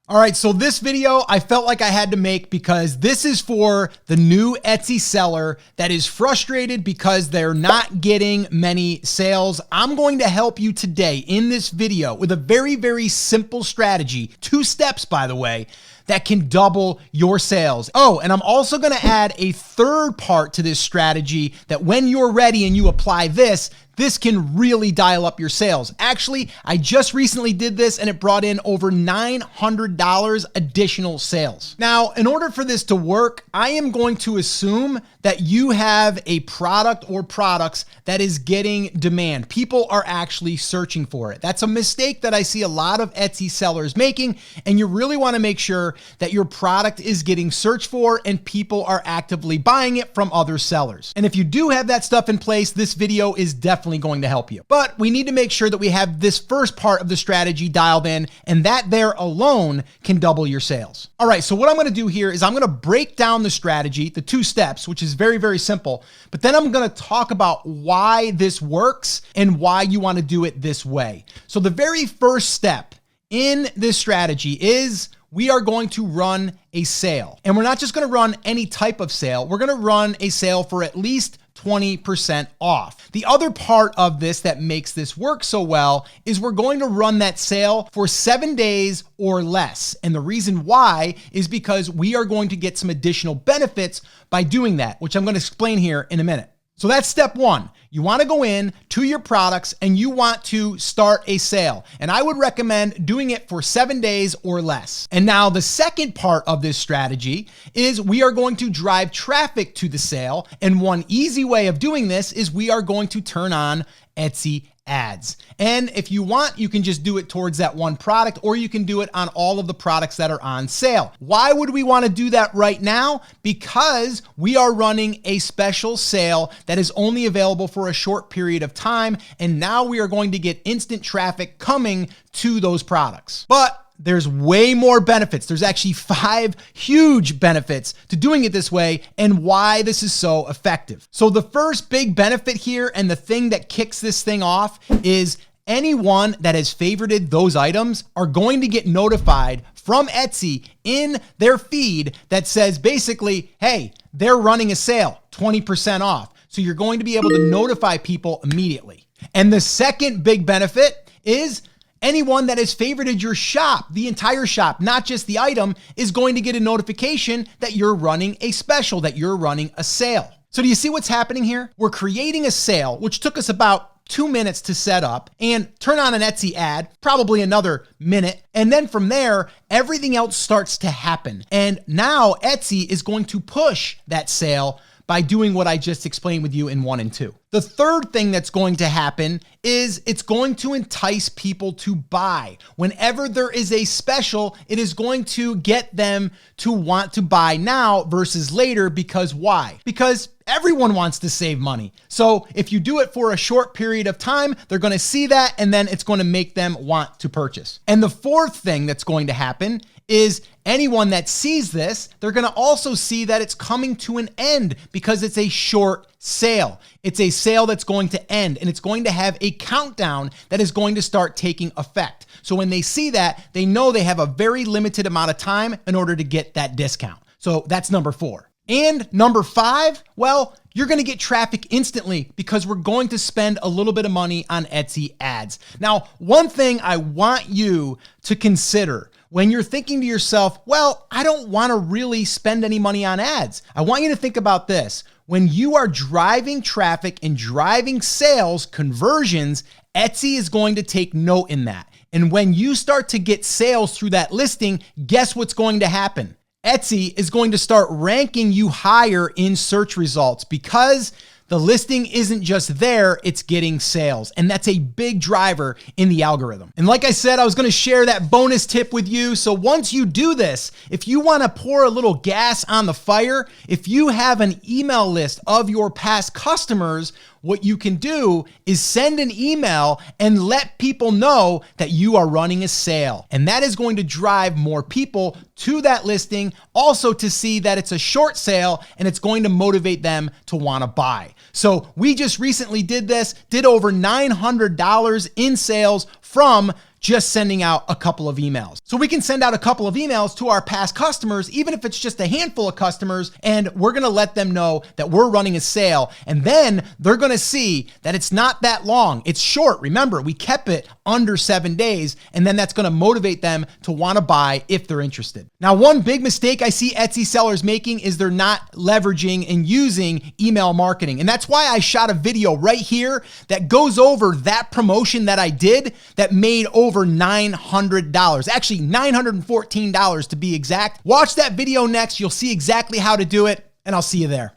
All right, so this video I felt like I had to make because this is for the new Etsy seller that is frustrated because they're not getting many sales. I'm going to help you today in this video with a very, very simple strategy, 2 steps, by the way, that can double your sales. Oh, and I'm also gonna add a third part to this strategy that when you're ready and you apply this can really dial up your sales. Actually, I just recently did this and it brought in over $900 additional sales. Now, in order for this to work, I am going to assume that you have a product or products that is getting demand. People are actually searching for it. That's a mistake that I see a lot of Etsy sellers making, and you really wanna make sure that your product is getting searched for and people are actively buying it from other sellers. And if you do have that stuff in place, this video is definitely going to help you. But we need to make sure that we have this first part of the strategy dialed in, and that there alone can double your sales. All right, so what I'm going to do here is I'm going to break down the strategy, the 2 steps, which is very, very simple, but then I'm going to talk about why this works and why you want to do it this way. So the very first step in this strategy is we are going to run a sale. And we're not just going to run any type of sale. We're going to run a sale for at least 20% off. The other part of this that makes this work so well is we're going to run that sale for 7 days or less. And the reason why is because we are going to get some additional benefits by doing that, which I'm going to explain here in a minute. So that's step 1. You want to go in to your products and you want to start a sale. And I would recommend doing it for 7 days or less. And now the second part of this strategy is we are going to drive traffic to the sale. And one easy way of doing this is we are going to turn on Etsy ads. And if you want, you can just do it towards that one product, or you can do it on all of the products that are on sale. Why would we want to do that right now? Because we are running a special sale that is only available for a short period of time. And now we are going to get instant traffic coming to those products. But there's way more benefits. There's actually 5 huge benefits to doing it this way and why this is so effective. So the first big benefit here, and the thing that kicks this thing off, is anyone that has favorited those items are going to get notified from Etsy in their feed that says basically, hey, they're running a sale, 20% off. So you're going to be able to notify people immediately. And the second big benefit is anyone that has favorited your shop, the entire shop, not just the item, is going to get a notification that you're running a special, that you're running a sale. So do you see what's happening here? We're creating a sale, which took us about 2 minutes to set up, and turn on an Etsy ad, probably another minute. And then from there, everything else starts to happen. And now Etsy is going to push that sale by doing what I just explained with you in 1 and 2. The third thing that's going to happen is it's going to entice people to buy. Whenever there is a special, it is going to get them to want to buy now versus later. Because why? Because everyone wants to save money. So if you do it for a short period of time, they're going to see that, and then it's going to make them want to purchase. And the fourth thing that's going to happen is anyone that sees this, they're going to also see that it's coming to an end because it's a short sale. It's a sale that's going to end, and it's going to have a countdown that is going to start taking effect. So when they see that, they know they have a very limited amount of time in order to get that discount. So that's number 4. And number 5, well, you're going to get traffic instantly because we're going to spend a little bit of money on Etsy ads. Now, one thing I want you to consider when you're thinking to yourself, well, I don't want to really spend any money on ads. I want you to think about this. When you are driving traffic and driving sales conversions, Etsy is going to take note in that. And when you start to get sales through that listing, guess what's going to happen? Etsy is going to start ranking you higher in search results because the listing isn't just there, it's getting sales. And that's a big driver in the algorithm. And like I said, I was going to share that bonus tip with you. So once you do this, if you want to pour a little gas on the fire, if you have an email list of your past customers, what you can do is send an email and let people know that you are running a sale. And that is going to drive more people to that listing, also to see that it's a short sale, and it's going to motivate them to want to buy. So we just recently did this, did over $900 in sales from just sending out a couple of emails. So we can send out a couple of emails to our past customers, even if it's just a handful of customers, and we're gonna let them know that we're running a sale. And then they're gonna see that it's not that long. It's short. Remember, we kept it under 7 days, and then that's gonna motivate them to wanna buy if they're interested. Now, one big mistake I see Etsy sellers making is they're not leveraging and using email marketing. And that's why I shot a video right here that goes over that promotion that I did that made over $900, actually $914 to be exact. Watch that video next. You'll see exactly how to do it, and I'll see you there.